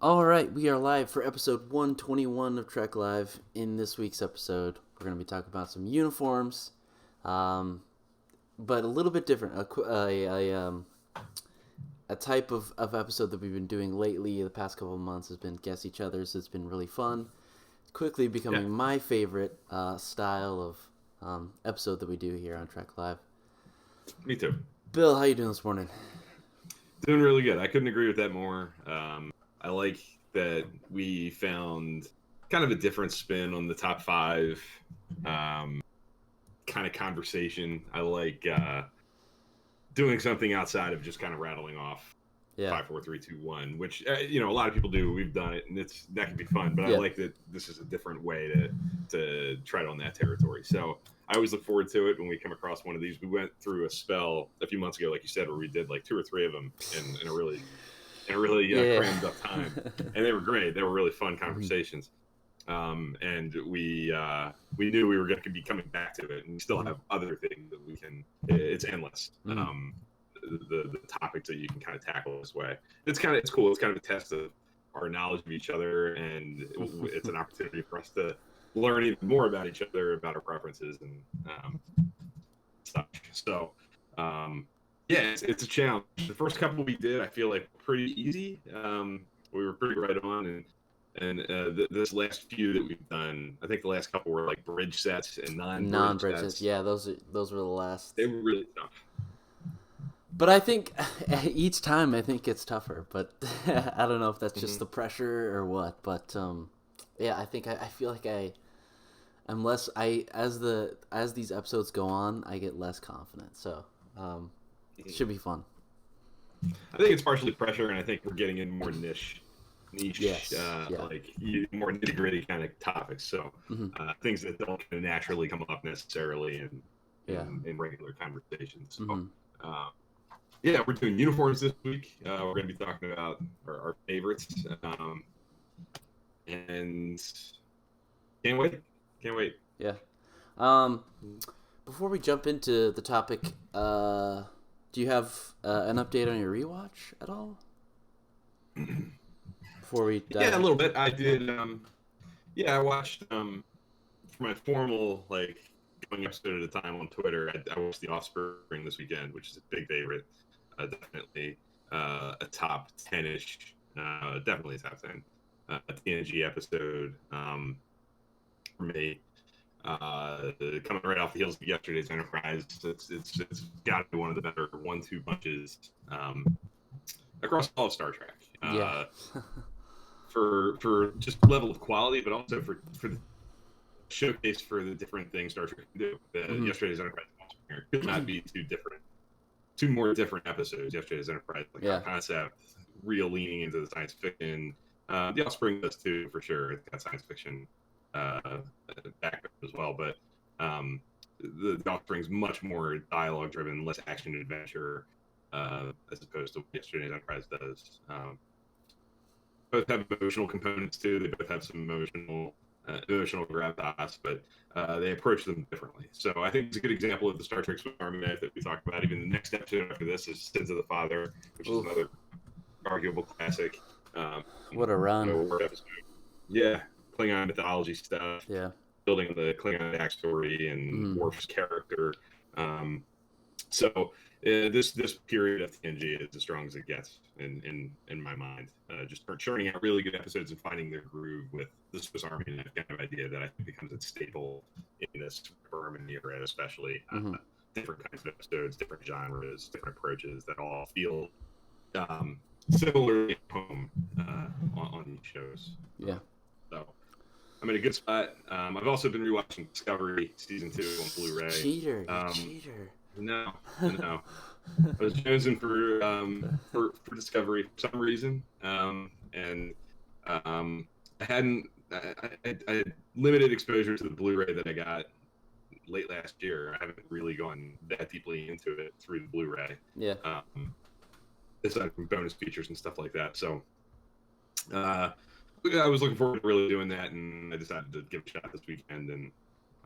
All right, we are live for episode 121 of Trek Live. In this week's episode, we're going to be talking about some uniforms, um, but a little bit different. A type of episode that we've been doing lately, the past couple of months, has been Guess Each Other's. It's been really fun. It's quickly Yeah, becoming my favorite style of episode that we do here on Trek Live. me too. Bill, how you doing this morning? Doing really good. I couldn't agree with that more. I like that we found kind of a different spin on the top five kind of conversation. I like doing something outside of just kind of rattling off Yeah, five, four, three, two, one, which a lot of people do. We've done it, and that can be fun. But I yeah. like that this is a different way to tread on that territory. So I always look forward to it when we come across one of these. We went through a spell a few months ago, like you said, where we did like two or three of them in a really Yeah. crammed up time, and they were great. They were really fun Mhm. conversations. And we knew we were going to be coming back to it, and we still Mhm. have other things that we can. It's endless. Mhm. The topics that you can kind of tackle this way. It's cool. It's kind of a test of our knowledge of each other, and it's an opportunity for us to learn even more about each other, about our preferences and such. So, um, yeah, it's a challenge. The first couple we did, I feel like pretty easy. We were pretty right on, and this last few that we've done, I think the last couple were like bridge sets and non-bridge Non-bridges, sets. yeah, those were the last. They were really tough. But I think each time I think it's tougher. But I don't know if that's just Mm-hmm. the pressure or what. But yeah, I think I feel like I'm less. As these episodes go on, I get less confident. So it should be fun. I think it's partially pressure, and I think we're getting in more niche, Yes. Yeah. like more nitty gritty kind of topics. So Hmm. things that don't kind of naturally come up necessarily Yeah. in regular conversations. So Hmm. yeah, we're doing uniforms this week. We're going to be talking about our favorites, and can't wait. Can't wait. Yeah. Um, Before we jump into the topic, do you have an update on your rewatch at all? Before we Yeah, dive a in. little bit. I did. Yeah, I watched for my formal like going episode at a time on Twitter. I watched The Offspring this weekend, which is a big favorite. Definitely a top 10-ish. Definitely a top 10 TNG episode for me. Coming right off the heels of yesterday's Enterprise, it's got to be one of the better 1-2 bunches across all of Star Trek. Yeah. For just level of quality, but also for the showcase for the different things Star Trek can do. Hmm. Yesterday's Enterprise could not be two more different episodes. Yesterday's Enterprise, like our Yeah. concept, real leaning into the science fiction. The Offspring does too, for sure. It's got science fiction background as well, but the Offspring's much more dialogue driven, less action adventure, as opposed to what Yesterday's Enterprise does. Both have emotional components too. They both have some emotional gravitas, but they approach them differently. So I think it's a good example of the Star Trek Swiss Army knife that we talked about. Even the next episode after this is Sins of the Father, which is Oof. another arguable classic. Um, What a run. Word episode. Yeah, Klingon mythology stuff, Yeah. building the Klingon backstory and Mm. Worf's character. So this period of TNG is as strong as it gets in my mind. Just churning out really good episodes and finding their groove with the Swiss Army knife kind of idea that I think becomes a staple in this Berman era, especially. Hmm. Different kinds of episodes, different genres, different approaches that all feel similarly at home on these shows. Yeah. So I'm in a good spot. I've also been rewatching Discovery season 2 on Blu-ray. Cheater. You Um, cheater. no, no. I was chosen for Discovery for some reason, and I hadn't. I had limited exposure to the Blu-ray that I got late last year. I haven't really gone that deeply into it through the Blu-ray, Yeah. aside from bonus features and stuff like that. So I was looking forward to really doing that, and I decided to give it a shot this weekend, and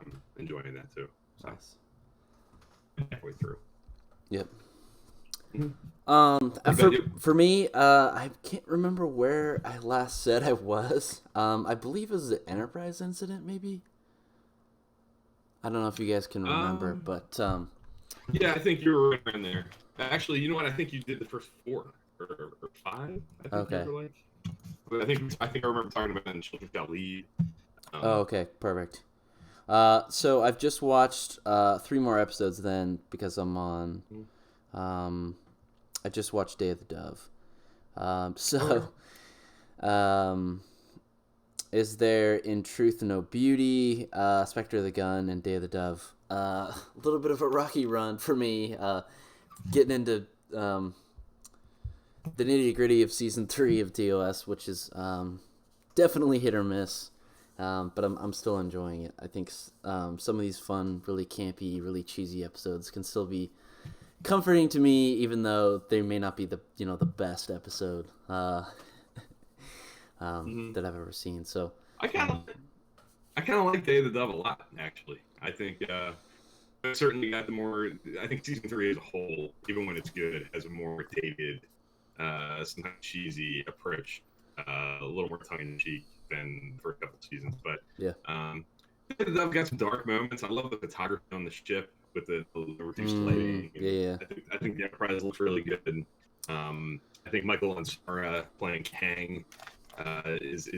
I'm enjoying that too. So Nice. halfway through. Yep. Mhm. What about you? For me, I can't remember where I last said I was. I believe it was the Enterprise incident, maybe. I don't know if you guys can remember, Um, but yeah, I think you were right around there. Actually, you know what? I think you did the first four or five. I think you okay. were like. But I think I remember talking about it in Children Shall Lead. Oh, Um, okay, perfect. So I've just watched three more episodes then because I'm on. Um, I just watched Day of the Dove. okay. So um, is there In Truth No Beauty, Spectre of the Gun, and Day of the Dove? A little bit of a rocky run for me. Getting into the nitty gritty of season 3 of TOS, which is definitely hit or miss. But I'm still enjoying it. I think some of these fun, really campy, really cheesy episodes can still be comforting to me, even though they may not be the best episode Mhm. that I've ever seen. So I kind of um, I kind of like Day of the Dove a lot, actually. I think it certainly got the more. I think season three as a whole, even when it's good, has a more dated, sometimes cheesy approach, a little more tongue in cheek than for a couple seasons. But yeah, Day of the Dove got some dark moments. I love the photography on the ship with the reduced lighting, yeah, and yeah. I think the Enterprise looks really good. I think Michael Ansara playing Kang is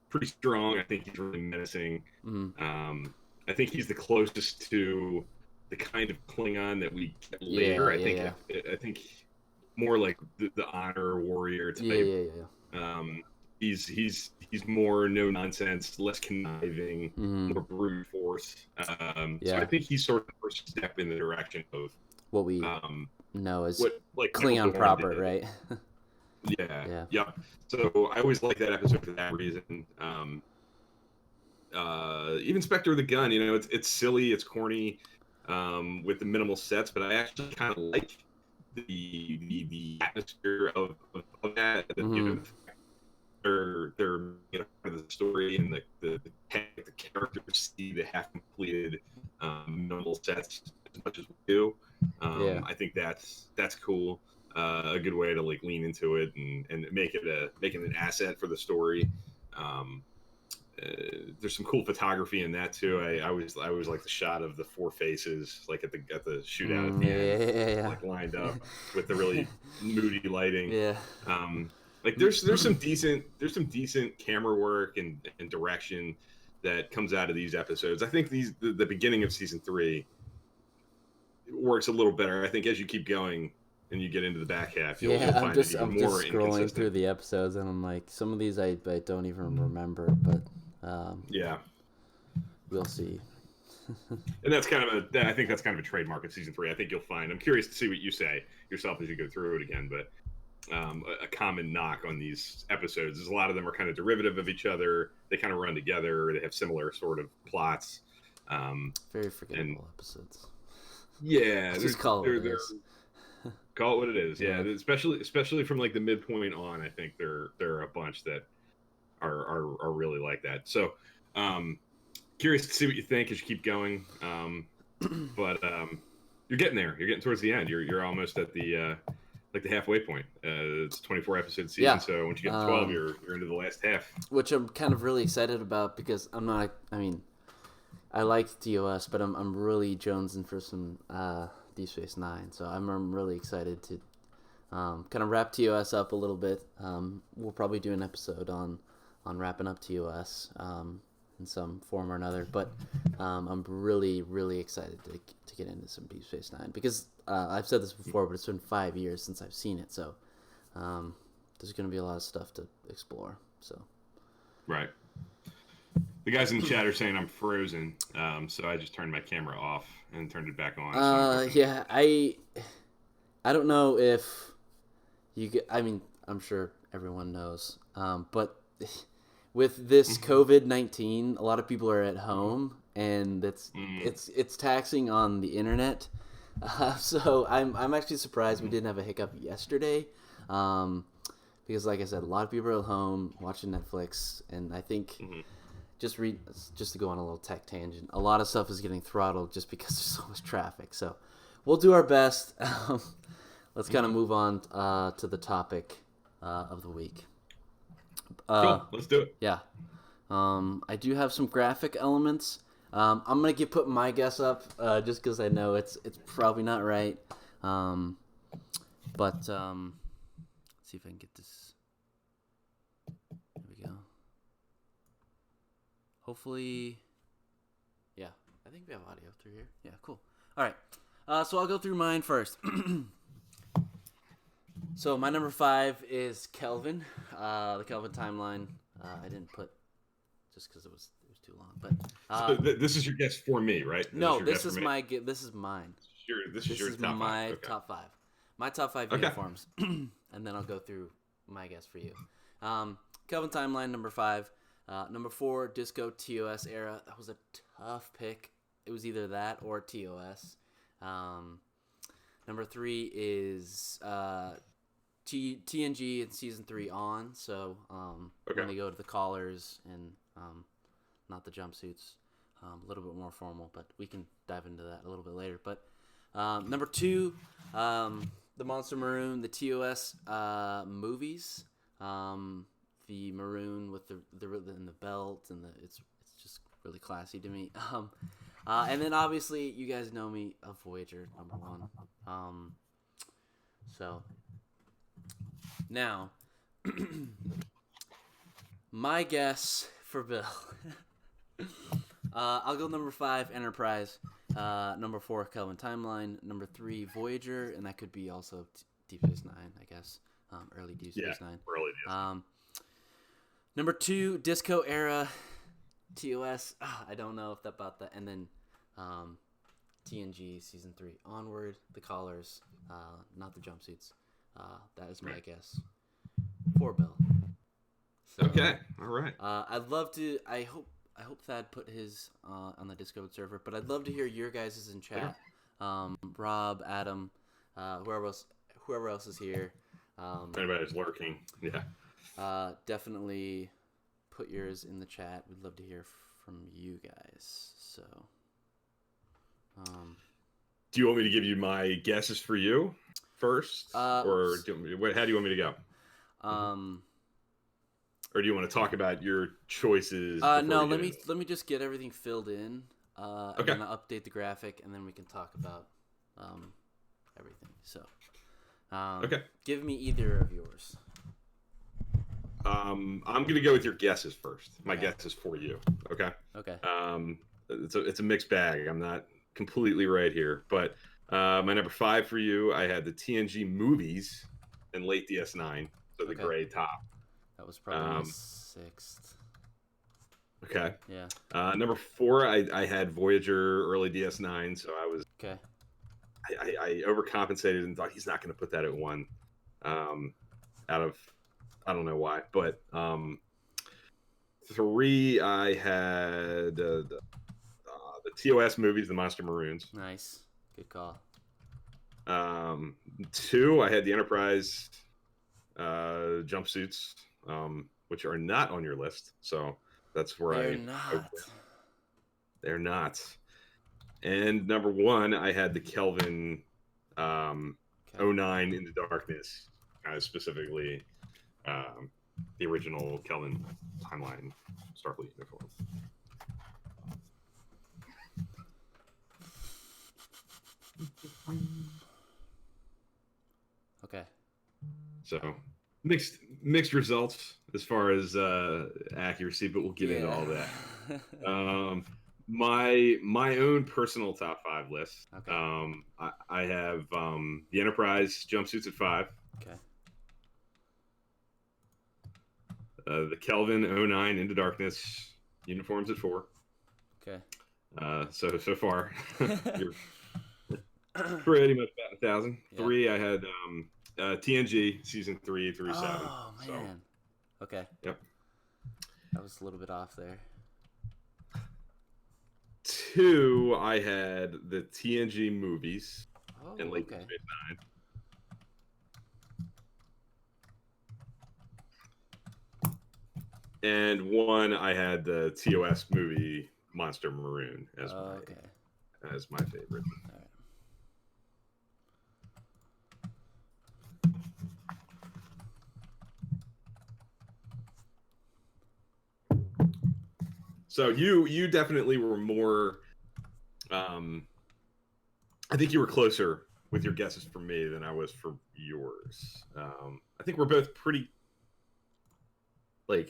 pretty strong. I think he's really menacing. Mm, Um, I think he's the closest to the kind of Klingon that we get yeah, later. I yeah, think yeah, I think more like the honor warrior yeah, type. yeah, yeah. Um, he's more no nonsense, less conniving, Mm, more brute force. So I yeah. think he's sort of the first step in the direction of What we um, know as what like Michael Klingon Dorn proper, did. right? Yeah, Yeah. yeah. So I always like that episode for that reason. Even Spectre of the Gun, it's silly, it's corny, with the minimal sets, but I actually kind of like the atmosphere of that. Mm-hmm. They're part of the story, and the characters see the half completed minimal sets as much as we do. Yeah. I think that's cool. A good way to like lean into it and make it an asset for the story. Um, there's some cool photography in that too. I always like the shot of the four faces, like at the shootout at Mm, the end, yeah, like lined up with the yeah, really moody lighting. yeah. Like there's some decent camera work and direction that comes out of these episodes. I think the beginning of season three works a little better. I think as you keep going and you get into the back half, you'll Yeah, I'm find it just even I'm more just scrolling inconsistent. through the episodes and I'm like, some of these I don't even remember, but Yeah. we'll see. And I think that's kind of a trademark of season three. I think you'll find. I'm curious to see what you say yourself as you go through it again. But a common knock on these episodes is a lot of them are kind of derivative of each other. They kind of run together. They have similar sort of plots. Um, Very and forgettable episodes. yeah, Just call it what it they're is. call it what it is. Yeah, Yeah. especially from like the midpoint on. I think there are a bunch that are really like that. So um, curious to see what you think as you keep going. But you're getting there. You're getting towards the end. You're almost at the like the halfway point. It's a 24 episode season, Yeah. so once you get to 12, you're into the last half. Which I'm kind of really excited about because I'm not. I mean, I like TOS, but I'm really jonesing for some Deep Space Nine. So I'm really excited to kind of wrap TOS up a little bit. We'll probably do an episode on wrapping up TOS in some form or another. But I'm really excited to get into some Deep Space Nine because I've said this before, but it's been 5 years since I've seen it. So there's going to be a lot of stuff to explore. So Right. The guys in the chat are saying I'm frozen, so I just turned my camera off and turned it back on. So I'm guessing. yeah, I don't know if you get. I mean, I'm sure everyone knows, but with this Mhm. COVID-19, a lot of people are at home, and Mm, it's taxing on the internet. So I'm actually surprised we mhm, didn't have a hiccup yesterday, um, because like I said, a lot of people are at home watching Netflix, and I think mhm. just to go on a little tech tangent, a lot of stuff is getting throttled just because there's so much traffic. So we'll do our best. Let's kind of move on to the topic of the week. Cool. Let's do it. Yeah. I do have some graphic elements. I'm gonna put my guess up just because I know it's probably not right. But let's see if I can get this. There we go. Hopefully, yeah. I think we have audio through here. Yeah, cool. All right. So I'll go through mine first. So my number 5 is Kelvin, the Kelvin timeline. I didn't put just because it was too long, but so this is your guess for me, right? No, this is mine. This is your top my 5. Okay. top 5. My top 5 uniforms, and then I'll go through my guess for you. Kelvin timeline number 5. Number 4, Disco TOS era. That was a tough pick. It was either that or TOS. Number 3 is TNG in season 3 on. So when they go to the collars and not the jumpsuits, a little bit more formal, but we can dive into that a little bit later. But number 2, the Monster Maroon, the TOS movies. The maroon with the and the belt and it's just really classy to me. And then obviously you guys know me of Voyager number 1. So now my guess for Bill. I'll go number 5 Enterprise, number 4 Kelvin timeline, number 3 Voyager, and that could be also Deep Space Nine, I guess. Early Deep Space Nine. Early Deep Space Nine. Number 2, Disco era, TOS. I don't know if about that. And then TNG season 3 onward, the collars, not the jumpsuits. That is my guess for Bill. So, okay, all right. I'd love to. I hope Thad put his on the Discord server, but I'd love to hear your guys' in chat. Rob, Adam, whoever else is here. If anybody's lurking, yeah. Definitely put yours in the chat. We'd love to hear from you guys. So, do you want me to give you my guesses for you first, or how do you want me to go? Or do you want to talk about your choices? No, let me just get everything filled in. And then I'll update the graphic, and then we can talk about everything. So, give me either of yours. I'm gonna go with your guesses first. My guesses for you. Okay. Okay. It's a mixed bag. I'm not completely right here, but my number 5 for you, I had the TNG movies and late DS9, so the gray top. That was probably my 6th. Okay. Yeah. Number 4, I had Voyager early DS9, so I was okay. I overcompensated and thought he's not going to put that at 1. Out of I don't know why, but 3 I had the TOS movies, the Monster Maroons. Nice, good call. 2 I had the Enterprise jumpsuits, which are not on your list, so that's where they're not. And number 1 I had the Kelvin 09 Into Darkness, specifically. The original Kelvin timeline Starfleet uniform. Okay. So mixed results as far as accuracy, but we'll get into all that. My own personal top 5 list. Okay. I have the Enterprise jumpsuits at 5. Okay. The Kelvin 09 Into Darkness uniforms at 4. Okay. So far, you're pretty much about 1,000. Yeah. 3, I had TNG season 3 through 7. Oh man. So. Okay. Yep. That was a little bit off there. 2, I had the TNG movies and late Space Nine. And 1, I had the TOS movie Monster Maroon as my favorite. All right. So you definitely were more. I think you were closer with your guesses for me than I was for yours. I think we're both pretty like.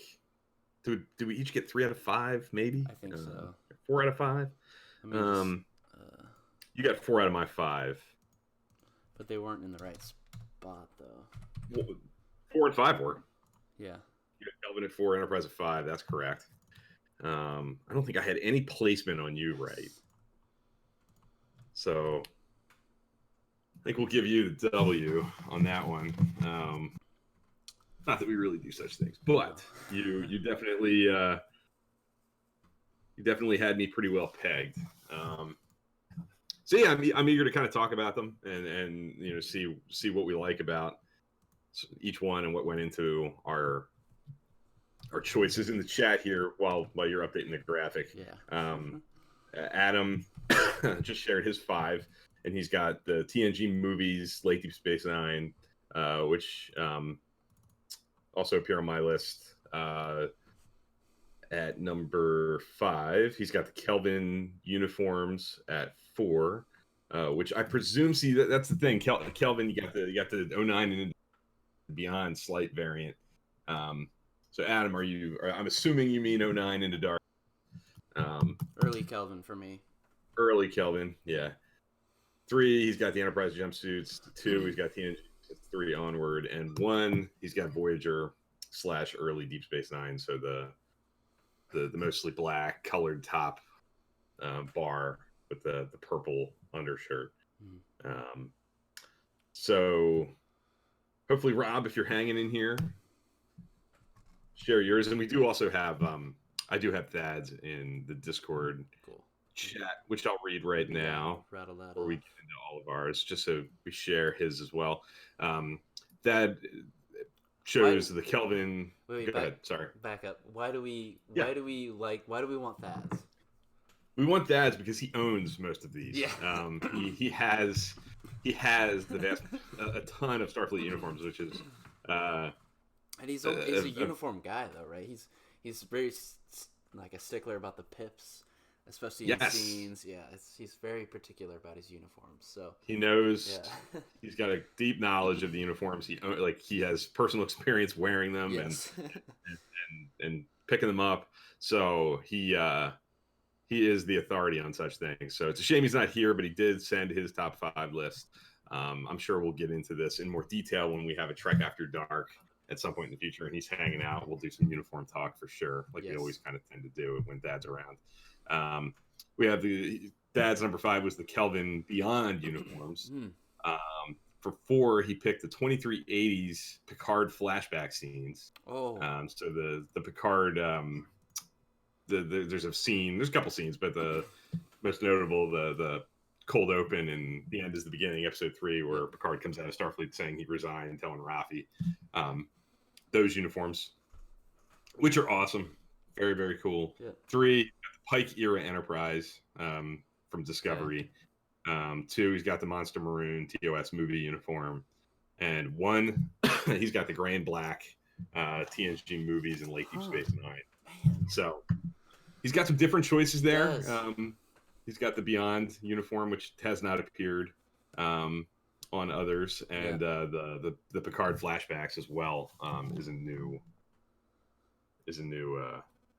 Do we each get 3 out of 5? Maybe I think so. 4 out of 5. I mean, just, You got 4 out of my 5. but they weren't in the right spot though. Well, 4 and 5 were. Yeah. You got Kelvin at 4, Enterprise at 5. That's correct. I don't think I had any placement on you right. So I think we'll give you the W on that one. Not that we really do such things, but you definitely had me pretty well pegged. So yeah, I'm eager to kind of talk about them and see what we like about each one and what went into our choices in the chat here while you're updating the graphic. Yeah. Adam just shared his 5, and he's got the TNG movies, Late Deep Space Nine, which also appear on my list at number 5. He's got the Kelvin uniforms at 4, which I presume. See, that's the thing. Kelvin, you got the 09 and beyond slight variant. So Adam, I'm assuming you mean 09 into dark. Early Kelvin for me. Early Kelvin, yeah. 3, he's got the Enterprise jumpsuits. 2, he's got TNG. 3 onward, and 1, he's got Voyager / early Deep Space Nine. So the mostly black colored top bar with the purple undershirt. So hopefully, Rob, if you're hanging in here, share yours. And we do also have I do have Thad's in the Discord chat, which I'll read right now. Rattle that before off. we get into all of ours, just so we share his as well. Thad chose the Kelvin. Wait, Go ahead. Sorry. Back up. Why do we want Thad's? We want Thad's because he owns most of these. Yeah. He has the vast a ton of Starfleet uniforms, which is and he's a uniform guy though, right? He's very like a stickler about the pips, especially in scenes. Yeah, he's very particular about his uniforms. So he knows. Yeah. He's got a deep knowledge of the uniforms. He has personal experience wearing them. Yes. and picking them up. So he is the authority on such things. So it's a shame he's not here, but he did send his top 5 list. I'm sure we'll get into this in more detail when we have a Trek After Dark at some point in the future, and he's hanging out. We'll do some uniform talk for sure, like we always kind of tend to do when Dad's around. We have the Dad's number 5 was the Kelvin Beyond uniforms. For 4, he picked the 2380s Picard flashback scenes. Oh, so the Picard. There's a couple scenes, but the most notable, the cold open and the end is the beginning, episode 3, where Picard comes out of Starfleet saying he resigned, telling Raffi. Those uniforms, which are awesome, very, very cool. Yeah. 3, Pike era Enterprise from Discovery. 2, he's got the Monster Maroon TOS movie uniform, and 1, he's got the gray and black TNG movies and Late Deep Space Nine. Man. So he's got some different choices there. He's got the Beyond uniform, which has not appeared on others, and the Picard flashbacks as well is a new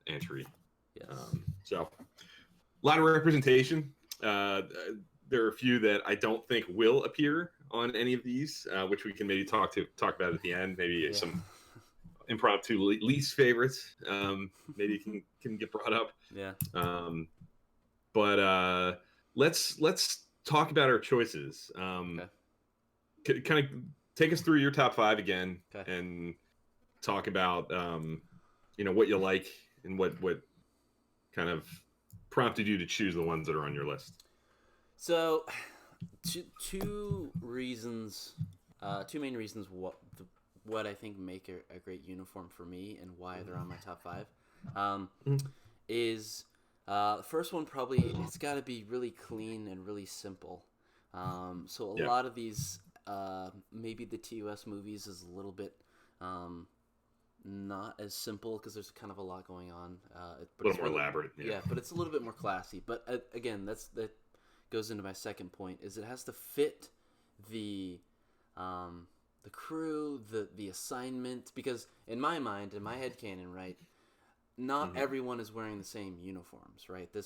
entry. Yes. So a lot of representation. There are a few that I don't think will appear on any of these, which we can maybe talk about at the end. Maybe some impromptu least favorites maybe can get brought up. Yeah. But let's talk about our choices. Kind of take us through your top 5 again, and talk about what you like and what kind of prompted you to choose the ones that are on your list. So, two reasons, two main reasons what I think make a great uniform for me and why they're on my top 5 is the first one probably it's got to be really clean and really simple. So a lot of these maybe the TOS movies is a little bit not as simple because there's kind of a lot going on. A But it's little more really, elaborate. Yeah. yeah, but it's a little bit more classy. But again, that goes into my second point is it has to fit the the crew, the assignment, because in my mind, in my headcanon, right, not Hmm. everyone is wearing the same uniforms, right? The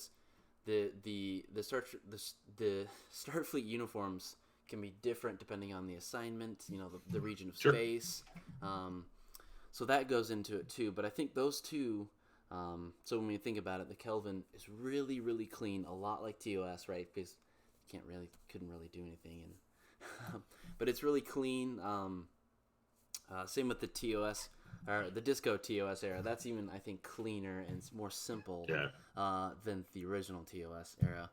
Starfleet uniforms can be different depending on the assignment, the region of Sure. space. So that goes into it too. But I think those two. So when you think about it, the Kelvin is really, really clean, a lot like TOS, right? Because you couldn't really do anything, and but it's really clean. Same with the TOS or the Disco TOS era. That's even, I think, cleaner and it's more simple Yeah. than the original TOS era.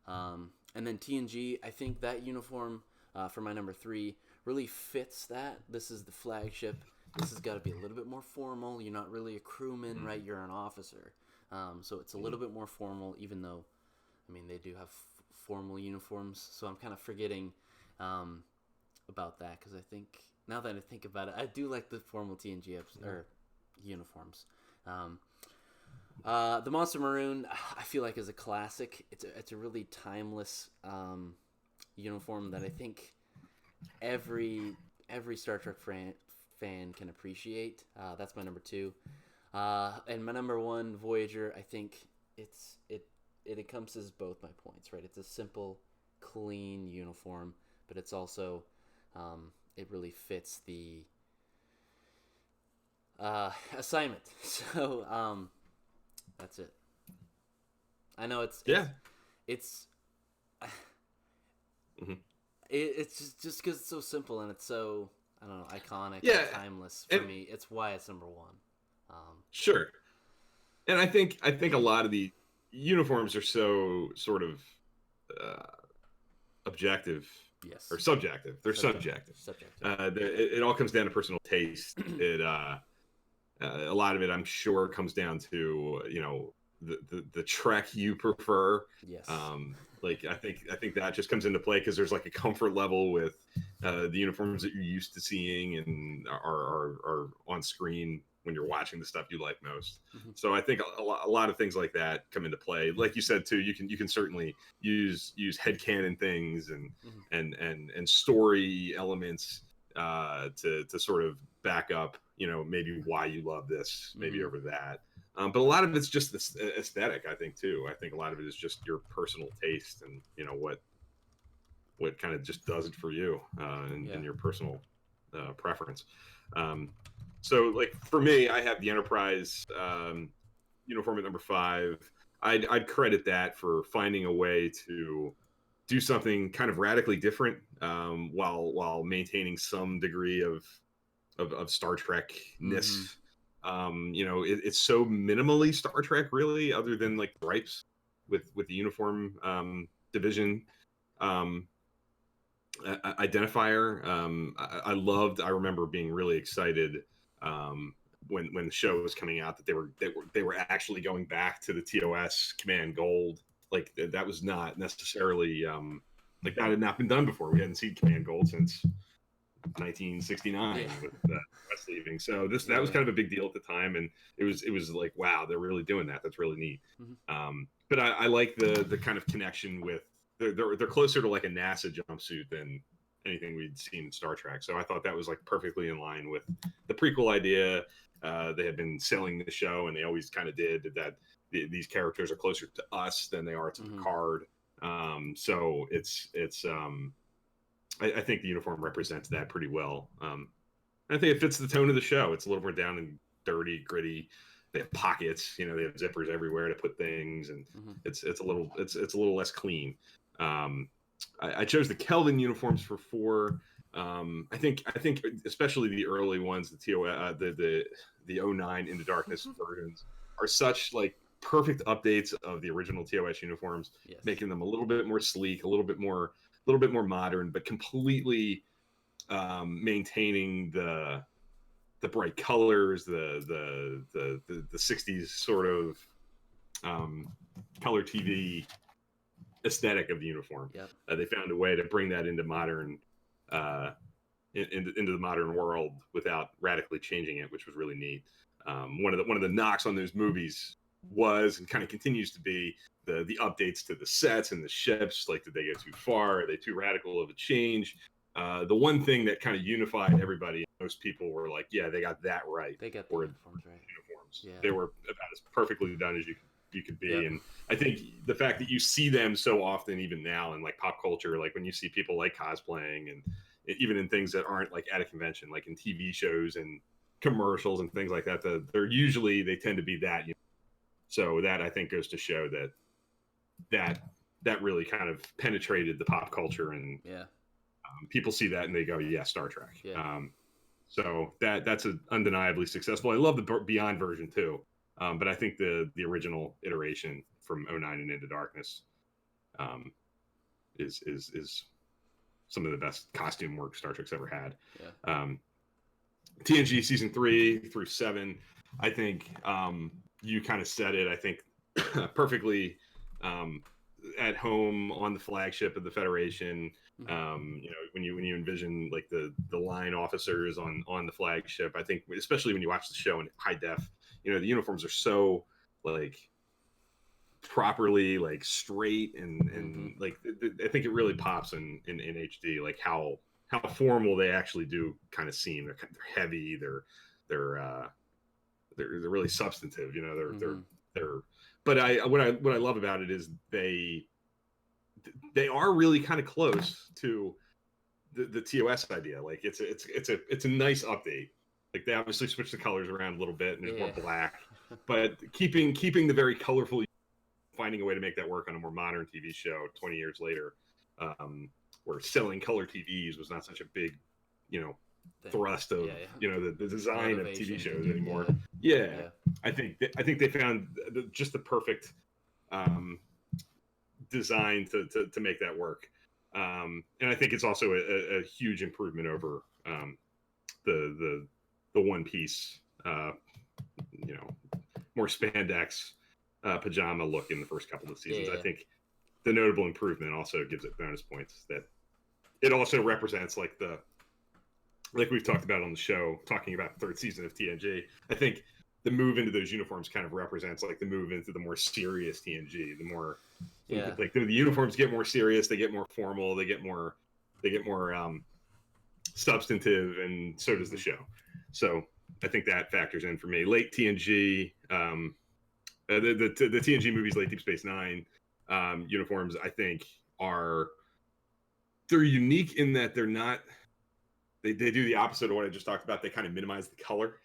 And then TNG, I think that uniform for my number three really fits that. This is the flagship. This has got to be a little bit more formal. You're not really a crewman, right? You're an officer. So it's a little bit more formal, even though, I mean, they do have formal uniforms. So I'm kind of forgetting about that because I think now that I think about it, I do like the formal TNG or uniforms. Um, the Monster Maroon, I feel like is a classic. It's a really timeless uniform that I think every Star Trek fan can appreciate. That's my number two, and my number one, Voyager. I think it encompasses both my points. Right, it's a simple, clean uniform, but it's also it really fits the assignment. So that's it. I know Yeah. it's Hmm. it's just because it's so simple and it's so, I don't know, iconic and Yeah. timeless for And me. It's why it's number one. sure. And I think a lot of the uniforms are so sort of uh, objective or Yes, subjective. They're subjective, subjective. subjective. It all comes down to personal taste. A lot of it, I'm sure, comes down to the Trek you prefer. Yes. Like I think that just comes into play because there's like a comfort level with the uniforms that you're used to seeing and are on screen when you're watching the stuff you like most. Hmm. So I think a lot of things like that come into play. Like you said too, you can certainly use headcanon things and Hmm. and story elements to sort of back up, maybe why you love this, maybe Hmm. over that. But a lot of it's just this aesthetic, I think, too. I think a lot of it is just your personal taste and what kind of just does it for you Yeah. and your personal preference. Um, so, like for me, I have the Enterprise uniform at number five. I'd credit that for finding a way to do something kind of radically different while maintaining some degree of Star Trek Hmm. ness. It's so minimally Star Trek, really, other than like stripes with the uniform division um, identifier. I remember being really excited when the show was coming out that they were actually going back to the TOS Command Gold. Like that was not necessarily like that had not been done before. We hadn't seen Command Gold since Yeah. 1969 with West leaving. So that Yeah. was Yeah. kind of a big deal at the time, and it was like, wow, they're really doing that. That's really neat. Hmm. But I like the kind of connection with they're closer to like a NASA jumpsuit than anything we'd seen in Star Trek. So I thought that was like perfectly in line with the prequel idea. They had been selling the show, and they always kind of did that. These characters are closer to us than they are to Hmm. Picard. So it's I think the uniform represents that pretty well. I think it fits the tone of the show. It's a little more down and dirty, gritty. They have pockets, they have zippers everywhere to put things, and Hmm. it's a little less clean. Um, I chose the Kelvin uniforms for four. I think especially the early ones, the TO the '09 Into Darkness versions are such like perfect updates of the original TOS uniforms, Yes. making them a little bit more sleek, a little bit more modern, but completely maintaining the bright colors, the '60s sort of um, color TV aesthetic of the uniform. Yep. They found a way to bring that into into the modern world without radically changing it, which was really neat. One of the knocks on those movies was and kind of continues to be the updates to the sets and the ships. Like, did they go too far? Are they too radical of a change? The one thing that kind of unified everybody, most people were like, yeah, they got that right. They got the uniforms right. Uniforms. Yeah. They were about as perfectly done as you could be. Yep. And I think the fact that you see them so often, even now in like pop culture, like when you see people like cosplaying and even in things that aren't like at a convention, like in TV shows and commercials and things like that, they tend to be that. So that, I think, goes to show that really kind of penetrated the pop culture, and people see that and they go, yeah, Star Trek. Yeah. So that's undeniably successful. I love the Beyond version too, but I think the original iteration from 09 and Into Darkness is some of the best costume work Star Trek's ever had. Yeah. TNG season 3 through 7, I think you kind of said it, I think, perfectly. At home on the flagship of the Federation, when you envision like the line officers on the flagship, I think, especially when you watch the show in high def, the uniforms are so like properly like straight and like I think it really pops in HD, like how formal they actually do kind of seem. They're heavy. They're really substantive. They're. But what I love about it is they are really kind of close to the TOS idea. Like it's a nice update. Like they obviously switch the colors around a little bit and there's more black, but keeping the very colorful, finding a way to make that work on a more modern TV show 20 years later, where selling color TVs was not such a big, thrust of the design of TV shows anymore. Yeah. I think they found just the perfect design to make that work, and I think it's also a huge improvement over the One Piece, more spandex pajama look in the first couple of seasons. I think the notable improvement also gives it bonus points that it also represents like we've talked about on the show, talking about the third season of TNG. I think the move into those uniforms kind of represents like the move into the more serious TNG. The more, like the uniforms get more serious, they get more formal, they get more substantive, and so does the show. So I think that factors in for me. Late TNG, the TNG movies, late Deep Space Nine uniforms, I think they're unique in that they're not. They do the opposite of what I just talked about. They kind of minimize the color.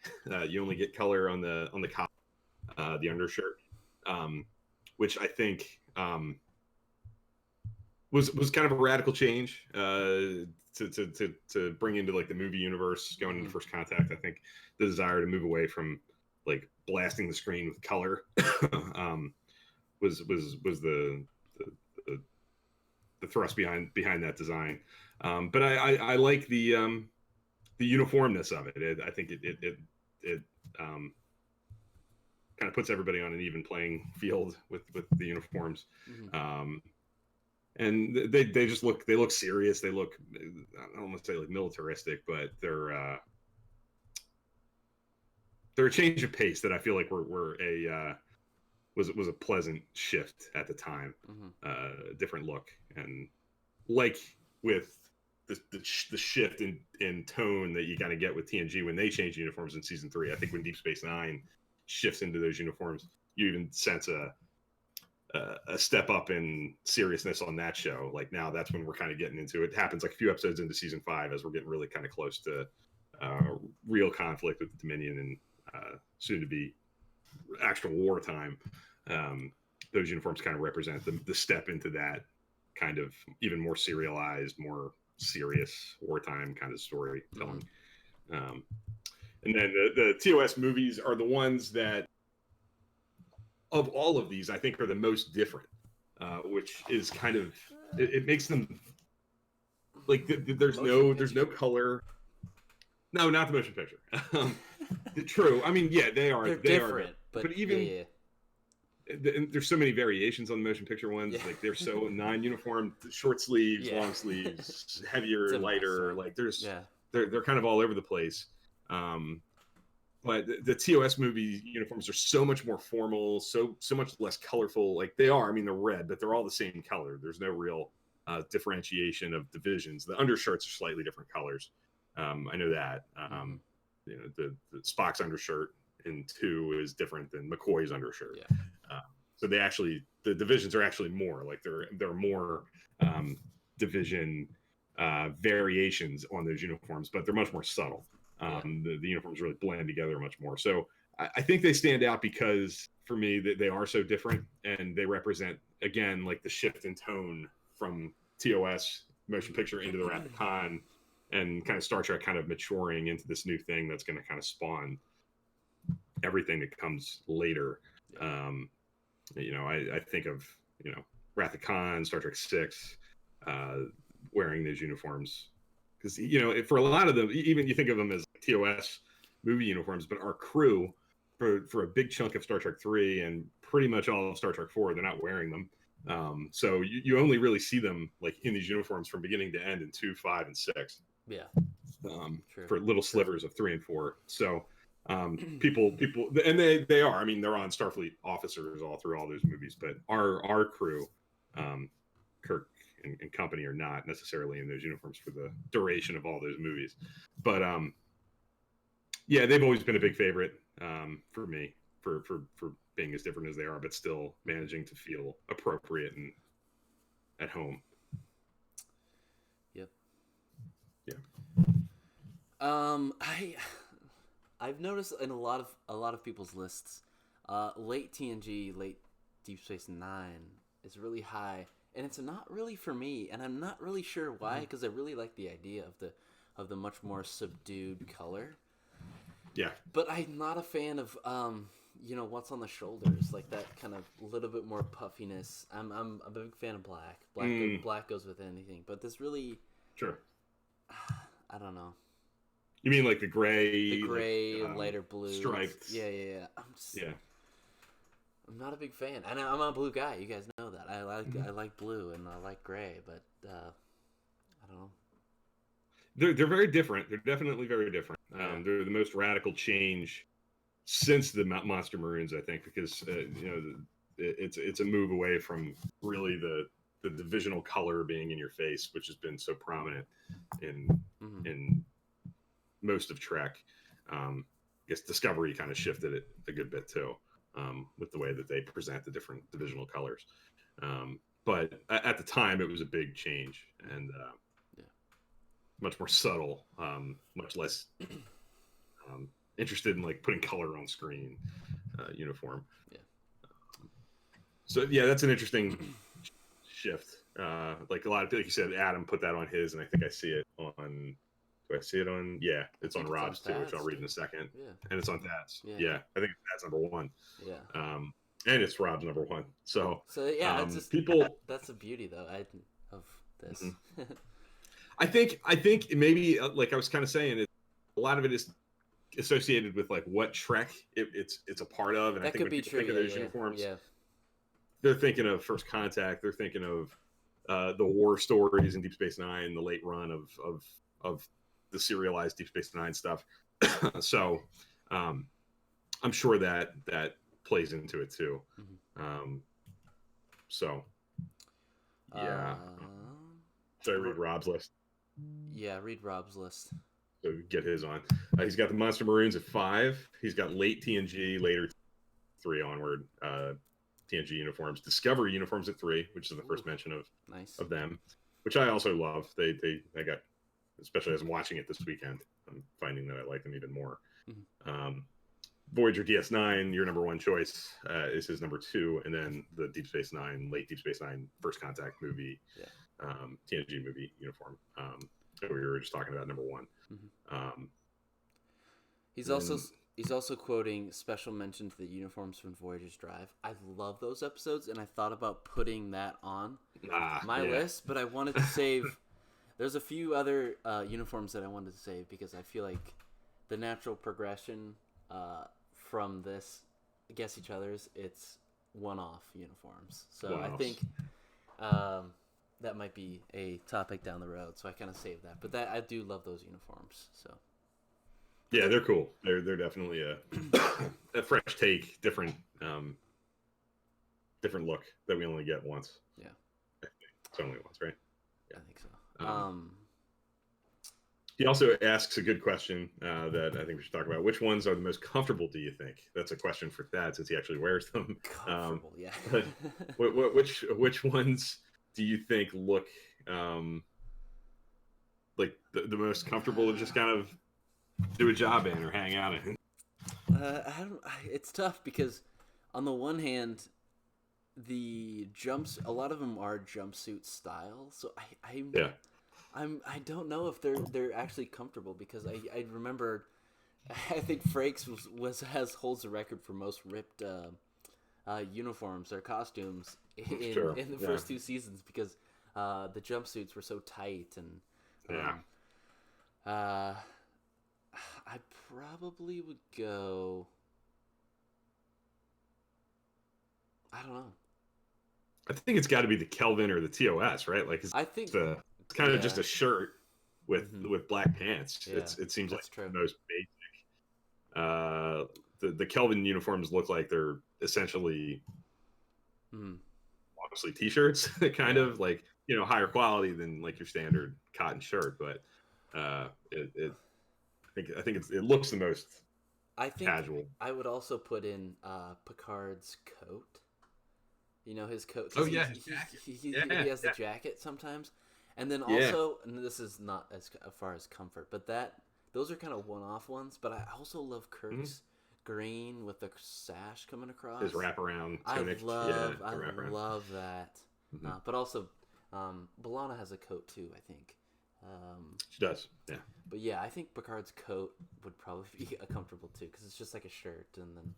You only get color on the collar, the undershirt, which I think was kind of a radical change to bring into like the movie universe going into First Contact. I think the desire to move away from like blasting the screen with color was the thrust behind that design. But I like the uniformness of it. I think it kind of puts everybody on an even playing field with the uniforms. And they just look serious. They look, I don't want to say like militaristic, but they're a change of pace that I feel like was a pleasant shift at the time. Different look, and like with the shift in tone that you kind of get with TNG when they change uniforms in season 3. I think when Deep Space Nine shifts into those uniforms, you even sense a step up in seriousness on that show. Like now, that's when we're kind of getting into it. Happens like a few episodes into season 5 as we're getting really kind of close to real conflict with the Dominion and soon to be actual wartime. Those uniforms kind of represent the step into that kind of even more serialized, more serious wartime kind of storytelling. And then the TOS movies are the ones that, of all of these, I think are the most different, which is kind of it makes them like there's no color. No, not the motion picture. True. I mean, yeah, they are different, but even there's so many variations on the motion picture ones. Like they're so non-uniform, short sleeves, long sleeves, heavier, lighter. Like there's they're kind of all over the place. But the TOS movie uniforms are so much more formal, so much less colorful. Like they are, I mean, they're red, but they're all the same color. There's no real differentiation of divisions. The undershirts are slightly different colors. I know that. You know, the Spock's undershirt in 2 is different than McCoy's undershirt. Yeah. So the divisions are actually more like there are more division variations on those uniforms, but they're much more subtle. The uniforms really blend together much more. So I think they stand out because for me they are so different, and they represent again like the shift in tone from TOS motion picture into the Wrath of Khan, and kind of Star Trek kind of maturing into this new thing that's going to kind of spawn everything that comes later. You know, I think of, you know, Wrath of Khan, Star Trek 6, wearing those uniforms. Because, you know, for a lot of them, even you think of them as TOS movie uniforms, but our crew, for a big chunk of Star Trek 3 and pretty much all of Star Trek 4, they're not wearing them. So you only really see them like in these uniforms from beginning to end in 2, 5, and 6. Yeah. For little slivers of 3 and 4. So people, and they are. I mean, they're on Starfleet officers all through all those movies, but our crew, Kirk and company, are not necessarily in those uniforms for the duration of all those movies. But yeah, they've always been a big favorite for me for being as different as they are, but still managing to feel appropriate and at home. Yep. Yeah. I've noticed in a lot of people's lists, late TNG, late Deep Space Nine is really high, and it's not really for me, and I'm not really sure why, because I really like the idea of the much more subdued color. Yeah. But I'm not a fan of you know, what's on the shoulders, like that kind of little bit more puffiness. I'm a big fan of black. Black goes with anything, but this really, sure. I don't know. You mean like the gray, like, lighter blue, striped? Yeah. I'm not a big fan, and I'm a blue guy. You guys know that. I like blue and I like gray, but I don't know. They're very different. They're definitely very different. They're the most radical change since the Monster Maroons, I think, because you know, it's a move away from really the divisional color being in your face, which has been so prominent in most of Trek. I guess Discovery kind of shifted it a good bit too, with the way that they present the different divisional colors. But at the time, it was a big change, and much more subtle, much less interested in like putting color on screen uniform. So yeah, that's an interesting shift. Like a lot of, like you said, Adam put that on his, and I think I see it on. Do I see it on? Yeah, it's on Rob's too, which I'll read in a second. Yeah, and it's on Thad's. Yeah, I think Thad's number 1. Yeah, and it's Rob's number 1. So yeah, it's just, people. That's the beauty though of this. I think maybe like I was kind of saying, a lot of it is associated with like what Trek it's a part of, and that I think when people think of those uniforms, they're thinking of First Contact, they're thinking of the war stories in Deep Space Nine, the late run of the serialized Deep Space Nine stuff. So I'm sure that plays into it too. So yeah. Should I read Rob's list? Yeah, read Rob's list. So get his on. He's got the Monster Maroons at 5. He's got late TNG, later 3 onward TNG uniforms. Discovery uniforms at 3, which is the first mention of them, which I also love. I got, especially as I'm watching it this weekend, I'm finding that I like them even more. Voyager DS9, your number 1 choice, is his number 2, and then the Deep Space Nine, late Deep Space Nine, First Contact movie, TNG movie uniform. That we were just talking about, number 1. He's also quoting special mention to the uniforms from Voyager's Drive. I love those episodes, and I thought about putting that on my list, but I wanted to save. There's a few other uniforms that I wanted to save because I feel like the natural progression from this against each other's, it's one-off uniforms. So I think, that might be a topic down the road, so I kind of saved that. But that I do love those uniforms. So Yeah, they're cool. They're definitely a fresh take, different look that we only get once. yeah, It's only once, right? I think so. He also asks a good question that I think we should talk about. Which ones are the most comfortable, do you think? That's a question for Thad, since he actually wears them. Comfortable, yeah. Which ones do you think look like the most comfortable to just kind of do a job in or hang out in? I don't. It's tough because, on the one hand, the a lot of them are jumpsuit style. So I don't know if they're actually comfortable because I remember, I think Frakes holds the record for most ripped uniforms or costumes in the first two seasons because the jumpsuits were so tight and I probably would go. I don't know. I think it's got to be the Kelvin or the TOS, right? Like I think it's kind of just a shirt with black pants. Yeah, it seems like true. the most basic. The Kelvin uniforms look like they're essentially honestly t-shirts, kind of like higher quality than like your standard cotton shirt, but I think it looks the most casual. I would also put in Picard's coat. His coat. Oh yeah, his jacket. He has the jacket sometimes, and then also, and this is not as far as comfort, but those are kind of one-off ones. But I also love Kirk's green with the sash coming across. His wraparound tunic. I love that. But also, B'Elanna has a coat too, I think. She does, yeah. But yeah, I think Picard's coat would probably be comfortable too, because it's just like a shirt, and then,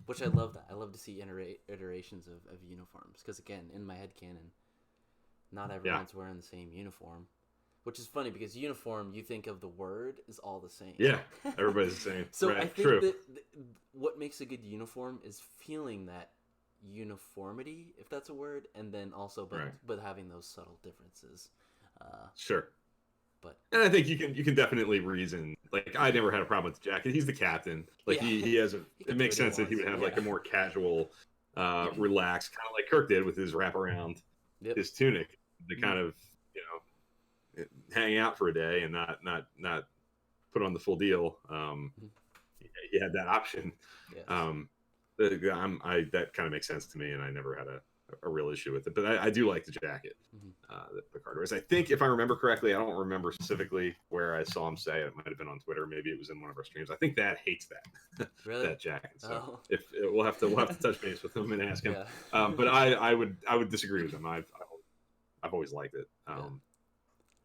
which I love that. I love to see iterations of uniforms, because again, in my headcanon, not everyone's wearing the same uniform, which is funny because uniform, you think of the word is all the same. Yeah, everybody's the same. So right. I think that what makes a good uniform is feeling that uniformity, if that's a word, and then also but having those subtle differences. Sure. But and I think you can definitely reason. Like I never had a problem with the jacket. He's the captain. Like he has it makes sense that he would have like a more casual, relaxed, kind of like Kirk did with his wraparound, his tunic, to kind of hang out for a day and not put on the full deal. He had that option. Yes. That kind of makes sense to me, and I never had a real issue with it. But I do like the jacket that Picard wears. I think, if I remember correctly, I don't remember specifically where I saw him say it. It might have been on Twitter. Maybe it was in one of our streams. I think Dad hates that really? that jacket. So if we'll have to touch base with him and ask him. Yeah. But I would disagree with him. I've always liked it.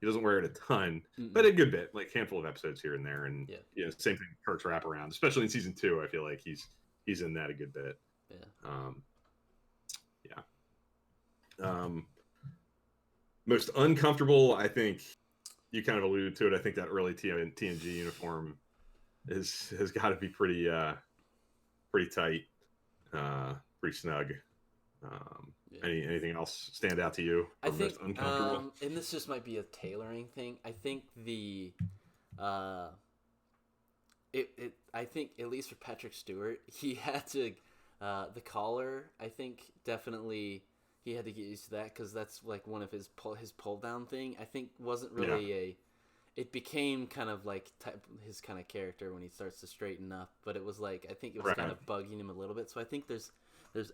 He doesn't wear it a ton, but a good bit, like a handful of episodes here and there. And same thing. Kirk's wraparound, especially in season 2. I feel like he's in that a good bit. Most uncomfortable, I think you kind of alluded to it. I think that early TNG uniform has got to be pretty tight, pretty snug. Anything else stand out to you? I think, and this just might be a tailoring thing. I think I think at least for Patrick Stewart, he had to the collar. I think definitely he had to get used to that because that's like one of his pull down thing. I think wasn't really it became kind of like his kind of character when he starts to straighten up. But it was like I think it was kind of bugging him a little bit. So I think there's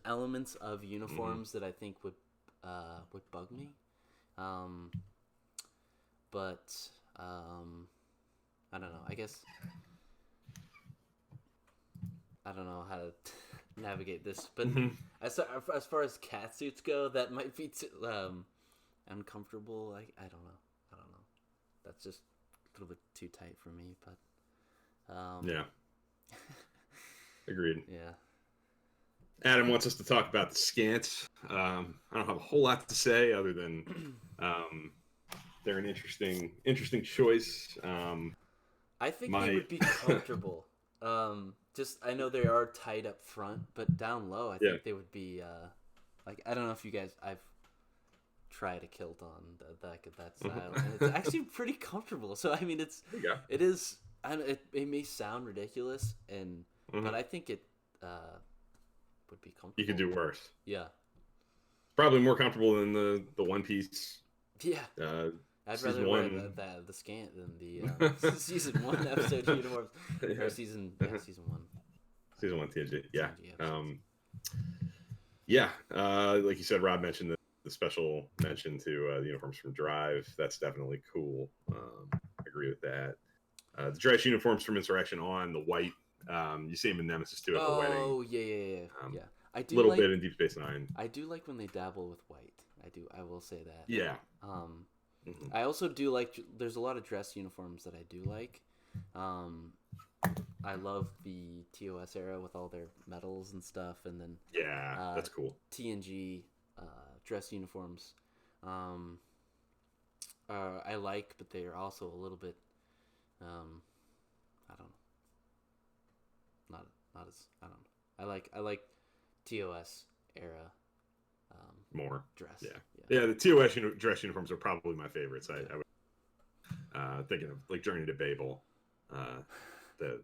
elements of uniforms that I think would bug me. But I don't know. I guess I don't know how to navigate this, but as far as cat suits go, that might be uncomfortable. I don't know. That's just a little bit too tight for me. But agreed. Yeah. Adam wants us to talk about the scants. I don't have a whole lot to say other than they're an interesting choice. I think they would be comfortable. I know they are tight up front, but down low, I think they would be like I don't know if you guys I've tried a kilt on that style, and it's actually pretty comfortable. So I mean, it is. It may sound ridiculous, but I think it would be comfortable. You could do worse. Yeah. Probably more comfortable than the One Piece. Yeah. I'd rather wear the scant than the season 1 episode uniforms. Or season 1. Season 1 TNG. Yeah. TNG Like you said, Rob mentioned the special mention to the uniforms from Drive. That's definitely cool. I agree with that. The dress uniforms from Insurrection on the white. You see them in Nemesis too at the wedding. Oh yeah. I do a little like, bit in Deep Space Nine. I do like when they dabble with white. I will say that. Yeah. I also do like. There's a lot of dress uniforms that I do like. I love the TOS era with all their medals and stuff, and then that's cool. TNG dress uniforms. I like, but they are also a little bit. I don't know. Not as I don't know. I like TOS era. More dress. Yeah. The TOS dress uniforms are probably my favorites. I would thinking of like Journey to Babel. The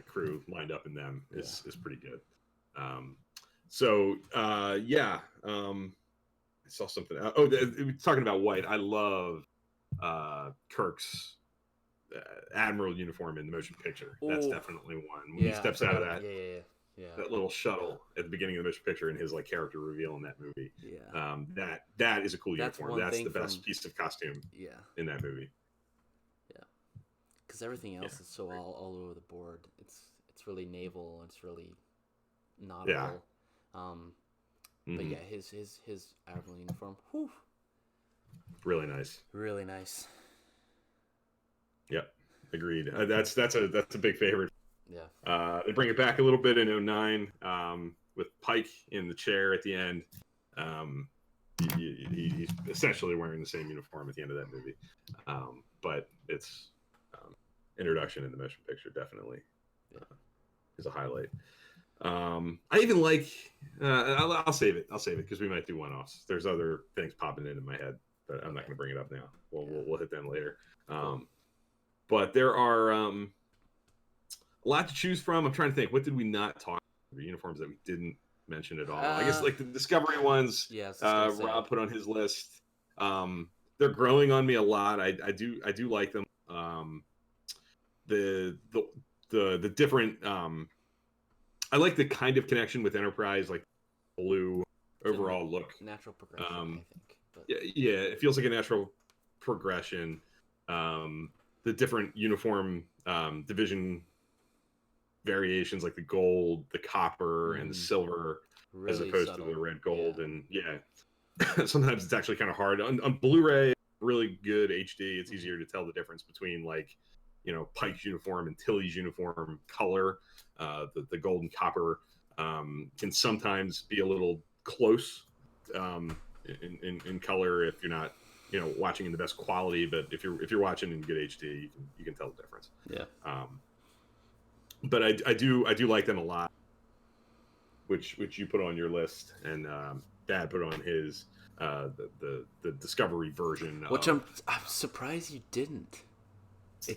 crew lined up in them is pretty good. I saw something. Talking about white. I love Kirk's Admiral uniform in the motion picture. That's definitely one. When he steps out of that. That little shuttle at the beginning of the motion picture and his like character reveal in that movie. That is a cool uniform. That's the best piece of costume in that movie. Because everything else is so all over the board. It's really naval and it's really nautical. But yeah, his Admiral uniform. Whew. Really nice. Really nice. Yep. Agreed. That's a big favorite. Yeah. They bring it back a little bit in 09 with Pike in the chair at the end. He's essentially wearing the same uniform at the end of that movie. But it's introduction in the motion picture definitely is a highlight. I even like I'll save it because we might do one-offs. There's other things popping into my head, but I'm not going to bring it up now. We'll hit them later. But there are a lot to choose from. I'm trying to think, what did we not talk about? The uniforms that we didn't mention at all. I guess like the Discovery ones. Rob put on his list. They're growing on me a lot. I do like them. The different. I like the kind of connection with Enterprise, like blue overall look. Natural progression, I think. But... Yeah, it feels like a natural progression. The different uniform division variations, like the gold, the copper, and the silver, really as opposed subtle. To the red, gold, and sometimes it's actually kind of hard on Blu-ray. Really good HD. It's easier to tell the difference between like, Pike's uniform and Tilly's uniform color. The gold and copper can sometimes be a little close in color if you're not watching in the best quality, but if you're watching in good HD, you can tell the difference. But I do like them a lot, which you put on your list, and Dad put on his the Discovery version, which I'm surprised you didn't.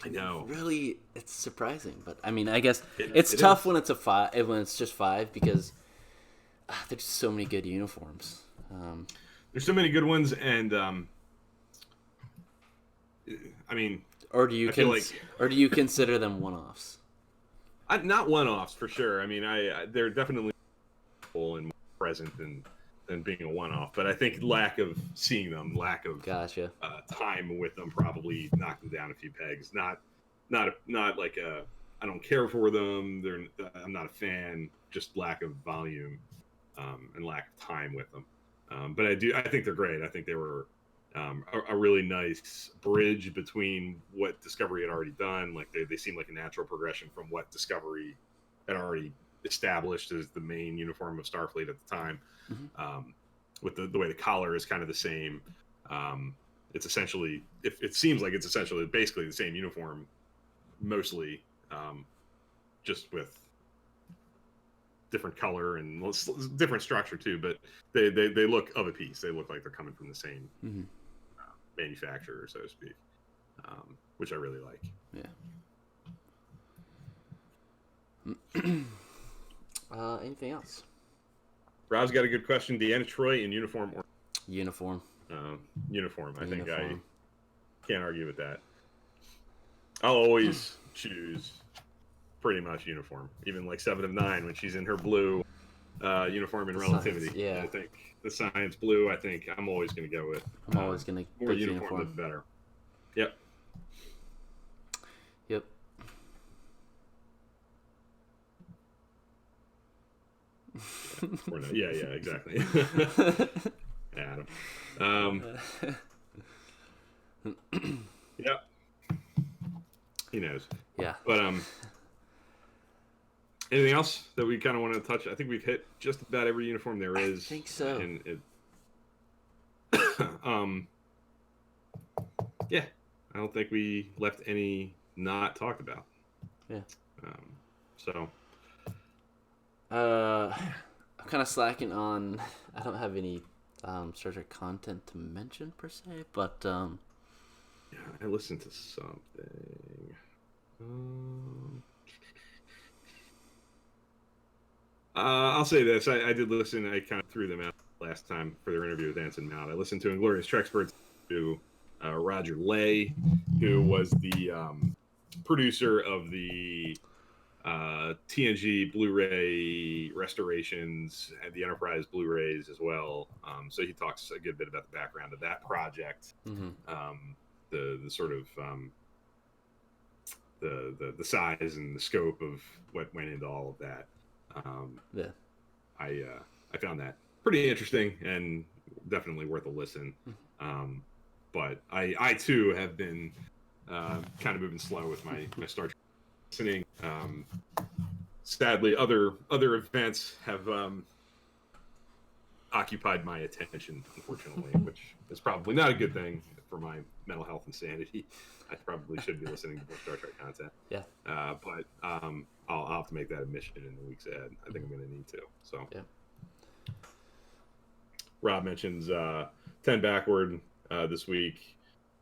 I know. Really, it's surprising, but I mean, I guess it's tough when it's when it's just 5 because there's so many good uniforms. There's so many good ones, and I mean, or do you consider them one-offs? Not one-offs for sure. I mean, they're definitely full and more present than being a one-off, but I think lack of seeing them, lack of time with them, probably knocked them down a few pegs. Not like I don't care for them. I'm not a fan. Just lack of volume and lack of time with them. But I think they're great. I think they were a really nice bridge between what Discovery had already done. Like they seem like a natural progression from what Discovery had already established as the main uniform of Starfleet at the time. With the way the collar is kind of the same. It's essentially, it seems like it's essentially basically the same uniform, mostly, just with different color and different structure too, but they look of a piece. They look like they're coming from the same manufacturer, so to speak, which I really like. Yeah. Anything else? Rob's got a good question. Deanna Troy in uniform or uniform? Uniform. I think I can't argue with that. I'll always choose pretty much uniform. Even like 7 of 9 when she's in her blue uniform and relativity. Science, yeah. I think the science blue. I think I'm always going to go with. I'm always going to more uniform, the better. Yep. Yep. Yeah, exactly. Adam. Yeah. He knows. Yeah. But anything else that we kind of want to touch? I think we've hit just about every uniform there is. I think so. And yeah, I don't think we left any not talked about. Yeah. So. I'm kind of slacking on. I don't have any Star Trek content to mention per se, but yeah, I listened to something. I'll say this: I did listen. I kind of threw them out last time for their interview with Anson Mount. I listened to Inglorious Treksperts to Roger Lay, who was the producer of the TNG Blu-ray restorations and the Enterprise Blu-rays as well. So he talks a good bit about the background of that project, the sort of the size and the scope of what went into all of that. Yeah, I found that pretty interesting and definitely worth a listen. But I too have been kind of moving slow with my Star Trek listening. Sadly, other events have occupied my attention, unfortunately, which is probably not a good thing for my mental health and sanity. I probably should be listening to more Star Trek content. Yeah. But I'll have to make that admission in the weeks ahead. I think I'm going to need to. So. Yeah. Rob mentions 10 Backward this week,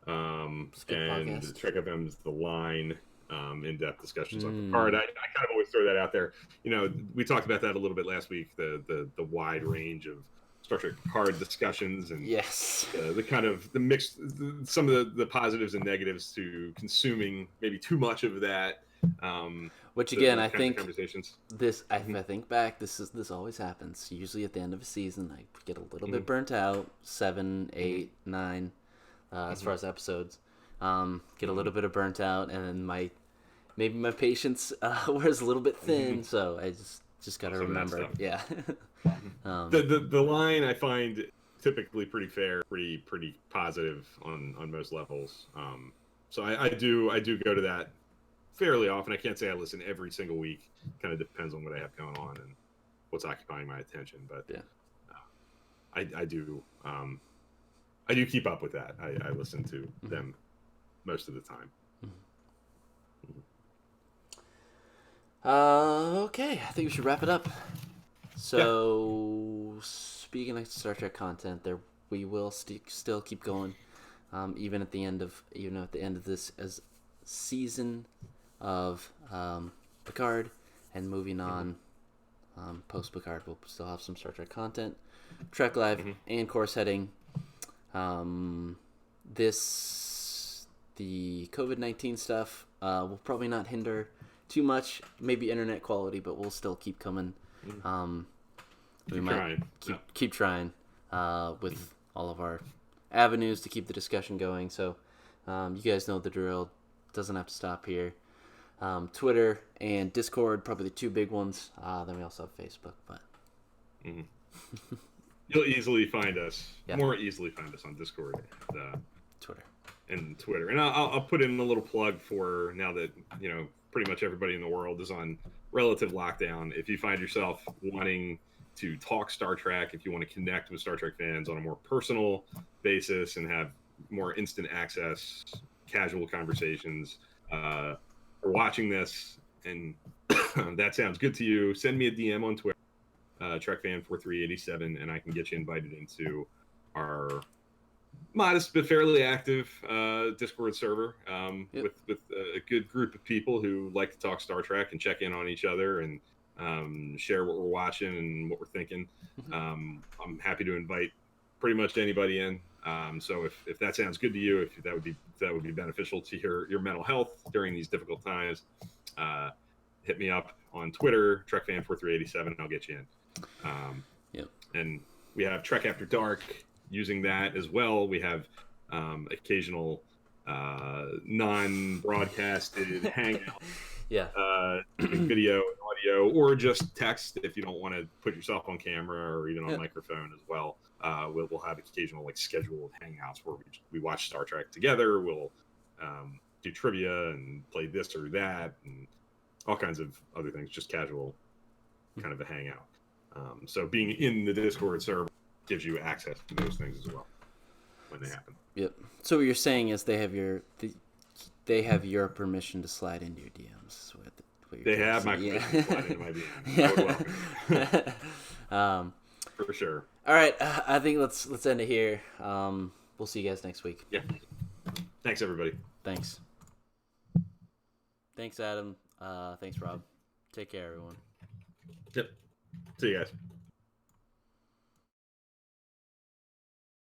and Trek FM's The Line. In-depth discussions on Picard. I kind of always throw that out there. You know, we talked about that a little bit last week. The wide range of Star Trek Picard discussions and yes, the kind of the mixed, some of the positives and negatives to consuming maybe too much of that. Which again, I think conversations. This, I think back. This always happens. Usually at the end of a season, I get a little bit burnt out. 7, 8, 9, as far as episodes. Get a little bit of burnt out, and then my patience wears a little bit thin. So I just got to remember. Yeah. The line I find typically pretty fair, pretty positive on most levels. So I do go to that fairly often. I can't say I listen every single week. Kind of depends on what I have going on and what's occupying my attention. But yeah, I do keep up with that. I listen to them most of the time. Okay, I think we should wrap it up. So, speaking of Star Trek content, we will still keep going, even at the end of this as season of Picard, and moving on post Picard. We'll still have some Star Trek content, Trek Live, and Course Heading. The COVID-19 stuff will probably not hinder too much, maybe internet quality, but we'll still keep coming. We might keep trying with all of our avenues to keep the discussion going. So you guys know the drill. Doesn't have to stop here. Twitter and Discord, probably the two big ones. Then we also have Facebook, but you'll easily find us. Yeah. More easily find us on Discord, Twitter, and I'll put in a little plug for now that pretty much everybody in the world is on relative lockdown. If you find yourself wanting to talk Star Trek, if you want to connect with Star Trek fans on a more personal basis and have more instant access, casual conversations, or watching this and that sounds good to you, send me a DM on Twitter TrekFan4387, and I can get you invited into our modest but fairly active Discord server with a good group of people who like to talk Star Trek and check in on each other and share what we're watching and what we're thinking. I'm happy to invite pretty much anybody in. So if that sounds good to you, if that would be beneficial to your mental health during these difficult times, hit me up on Twitter, TrekFan4387. I'll get you in. And we have Trek After Dark. Using that as well, we have occasional non-broadcasted hangout, video and audio, or just text if you don't want to put yourself on camera or even on microphone as well. We'll have occasional scheduled hangouts where we watch Star Trek together. We'll do trivia and play this or that and all kinds of other things, just casual kind of a hangout. So being in the Discord server gives you access to those things as well when they happen. Yep. So what you're saying is they have your permission to slide into your DMs. They have my permission to slide into my DMs. For sure. All right. I think let's end it here. We'll see you guys next week. Yeah. Thanks, everybody. Thanks, Adam. Thanks, Rob. Take care, everyone. Yep. See you guys.